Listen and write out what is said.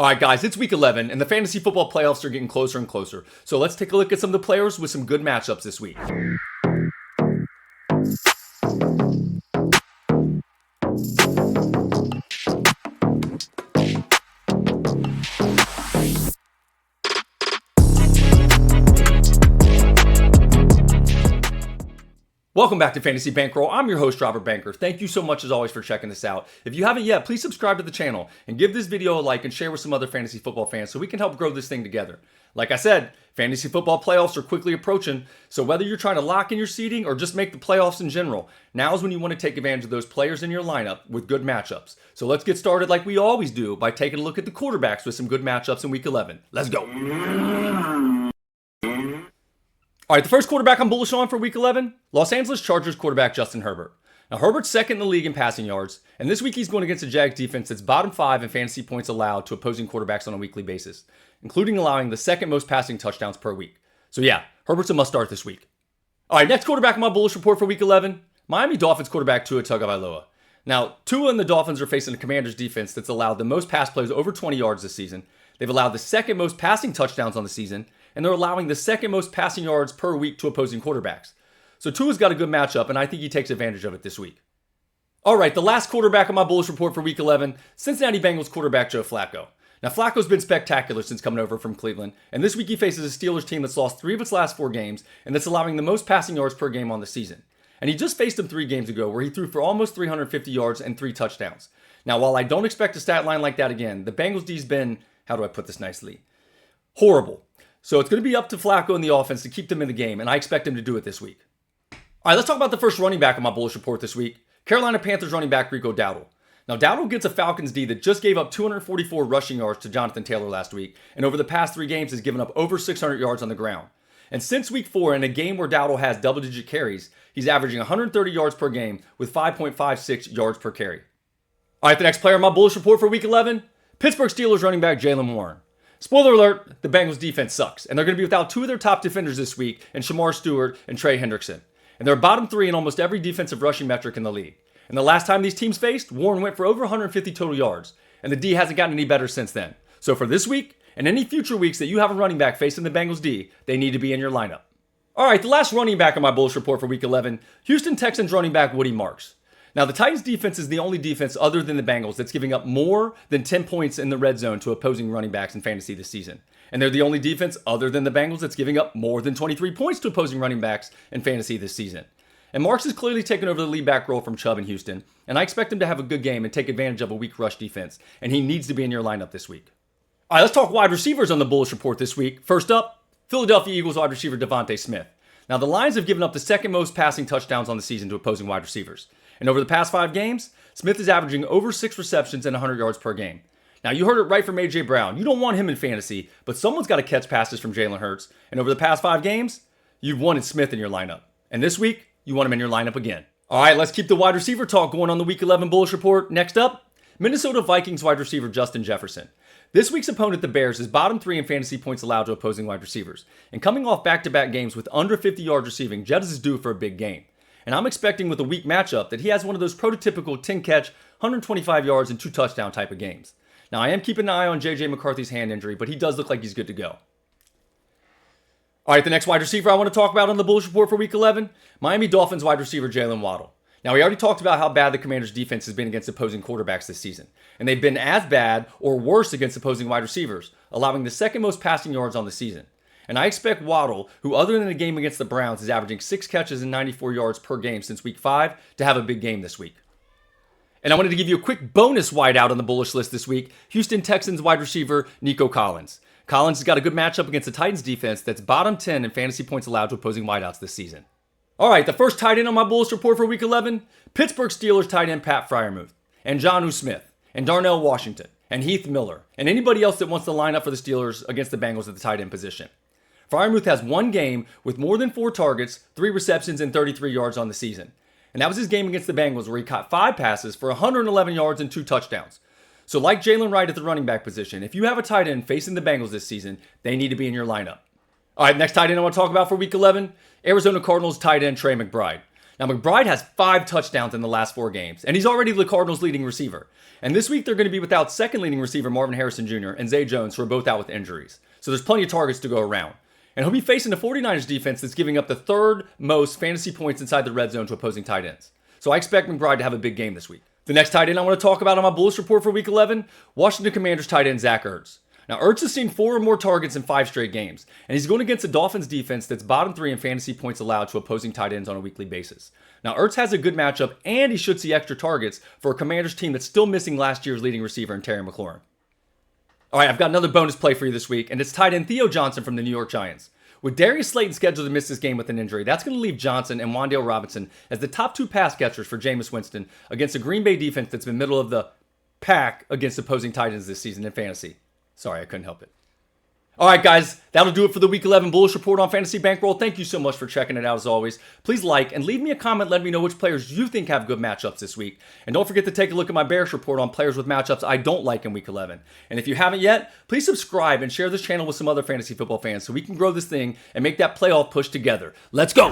All right, guys, it's week 11, and the fantasy football playoffs are getting closer and closer. So let's take a look at some of the players with some good matchups this week. Welcome back to Fantasy Bankroll. I'm your host, Robert Banker. Thank you so much, as always, for checking this out. If you haven't yet, please subscribe to the channel and give this video a like and share with some other fantasy football fans so we can help grow this thing together. Like I said, fantasy football playoffs are quickly approaching, so whether you're trying to lock in your seeding or just make the playoffs in general, now is when you want to take advantage of those players in your lineup with good matchups. So let's get started like we always do by taking a look at the quarterbacks with some good matchups in week 11. Let's go. All right, the first quarterback I'm bullish on for week 11, Los Angeles Chargers quarterback Justin Herbert. Now, Herbert's second in the league in passing yards, and this week he's going against a Jags defense that's bottom 5 in fantasy points allowed to opposing quarterbacks on a weekly basis, including allowing the second most passing touchdowns per week. So yeah, Herbert's a must start this week. All right, next quarterback in my bullish report for week 11, Miami Dolphins quarterback Tua Tagovailoa. Now, Tua and the Dolphins are facing a Commanders defense that's allowed the most pass plays over 20 yards this season. They've allowed the second most passing touchdowns on the season, and they're allowing the second most passing yards per week to opposing quarterbacks. So Tua's got a good matchup, and I think he takes advantage of it this week. All right, the last quarterback on my bullish report for week 11, Cincinnati Bengals quarterback Joe Flacco. Now, Flacco's been spectacular since coming over from Cleveland, and this week he faces a Steelers team that's lost 3 of its last 4 games, and that's allowing the most passing yards per game on the season. And he just faced them 3 games ago, where he threw for almost 350 yards and 3 touchdowns. Now, while I don't expect a stat line like that again, the Bengals D's been, how do I put this nicely, horrible. So it's going to be up to Flacco and the offense to keep them in the game, and I expect him to do it this week. All right, let's talk about the first running back on my bullish report this week, Carolina Panthers running back Rico Dowdle. Now, Dowdle gets a Falcons D that just gave up 244 rushing yards to Jonathan Taylor last week, and over the past 3 games has given up over 600 yards on the ground. And since week 4, in a game where Dowdle has double-digit carries, he's averaging 130 yards per game with 5.56 yards per carry. All right, the next player on my bullish report for week 11, Pittsburgh Steelers running back Jaylen Warren. Spoiler alert, the Bengals defense sucks, and they're going to be without 2 of their top defenders this week in Shamar Stewart and Trey Hendrickson. And they're bottom 3 in almost every defensive rushing metric in the league. And the last time these teams faced, Warren went for over 150 total yards, and the D hasn't gotten any better since then. So for this week, and any future weeks that you have a running back facing the Bengals D, they need to be in your lineup. All right, the last running back on my bullish report for week 11, Houston Texans running back Woody Marks. Now, the Titans defense is the only defense other than the Bengals that's giving up more than 10 points in the red zone to opposing running backs in fantasy this season. And they're the only defense other than the Bengals that's giving up more than 23 points to opposing running backs in fantasy this season. And Marks has clearly taken over the lead back role from Chubb in Houston, and I expect him to have a good game and take advantage of a weak rush defense, and he needs to be in your lineup this week. All right, let's talk wide receivers on the bullish report this week. First up, Philadelphia Eagles wide receiver Devontae Smith. Now, the Lions have given up the second most passing touchdowns on the season to opposing wide receivers. And over the past 5 games, Smith is averaging over 6 receptions and 100 yards per game. Now, you heard it right from A.J. Brown. You don't want him in fantasy, but someone's got to catch passes from Jalen Hurts. And over the past 5 games, you've wanted Smith in your lineup. And this week, you want him in your lineup again. All right, let's keep the wide receiver talk going on the Week 11 bullish report. Next up, Minnesota Vikings wide receiver Justin Jefferson. This week's opponent, the Bears, is bottom 3 in fantasy points allowed to opposing wide receivers. And coming off back-to-back games with under 50 yards receiving, Jets is due for a big game. And I'm expecting with a weak matchup that he has one of those prototypical 10-catch, 125 yards and 2 touchdown type of games. Now, I am keeping an eye on J.J. McCarthy's hand injury, but he does look like he's good to go. All right, the next wide receiver I want to talk about on the bullish report for week 11, Miami Dolphins wide receiver Jalen Waddle. Now, we already talked about how bad the Commanders' defense has been against opposing quarterbacks this season. And they've been as bad or worse against opposing wide receivers, allowing the second most passing yards on the season. And I expect Waddle, who other than the game against the Browns is averaging 6 catches and 94 yards per game since week 5, to have a big game this week. And I wanted to give you a quick bonus wideout on the bullish list this week, Houston Texans wide receiver Nico Collins. Collins has got a good matchup against the Titans defense that's bottom 10 in fantasy points allowed to opposing wideouts this season. All right, the first tight end on my bullish report for week 11, Pittsburgh Steelers tight end Pat Freiermuth, and Jonnu Smith, and Darnell Washington, and Heath Miller, and anybody else that wants to line up for the Steelers against the Bengals at the tight end position. Freiermuth has 1 game with more than 4 targets, 3 receptions, and 33 yards on the season. And that was his game against the Bengals where he caught 5 passes for 111 yards and 2 touchdowns. So like Jalen Wright at the running back position, if you have a tight end facing the Bengals this season, they need to be in your lineup. All right, next tight end I want to talk about for week 11, Arizona Cardinals tight end Trey McBride. Now, McBride has 5 touchdowns in the last 4 games, and he's already the Cardinals' leading receiver. And this week, they're going to be without second leading receiver Marvin Harrison Jr. and Zay Jones, who are both out with injuries. So there's plenty of targets to go around. And he'll be facing the 49ers defense that's giving up the 3rd most fantasy points inside the red zone to opposing tight ends. So I expect McBride to have a big game this week. The next tight end I want to talk about on my bullish report for Week 11, Washington Commanders tight end Zach Ertz. Now, Ertz has seen 4 or more targets in 5 straight games, and he's going against the Dolphins defense that's bottom 3 in fantasy points allowed to opposing tight ends on a weekly basis. Now, Ertz has a good matchup, and he should see extra targets for a Commanders team that's still missing last year's leading receiver in Terry McLaurin. All right, I've got another bonus play for you this week, and it's tight end Theo Johnson from the New York Giants. With Darius Slayton scheduled to miss this game with an injury, that's going to leave Johnson and Wan'Dale Robinson as the top 2 pass catchers for Jameis Winston against a Green Bay defense that's been middle of the pack against opposing tight ends this season in fantasy. Sorry, I couldn't help it. All right, guys, that'll do it for the Week 11 Bullish Report on Fantasy Bankroll. Thank you so much for checking it out as always. Please like and leave me a comment letting me know which players you think have good matchups this week. And don't forget to take a look at my Bearish Report on players with matchups I don't like in Week 11. And if you haven't yet, please subscribe and share this channel with some other fantasy football fans so we can grow this thing and make that playoff push together. Let's go!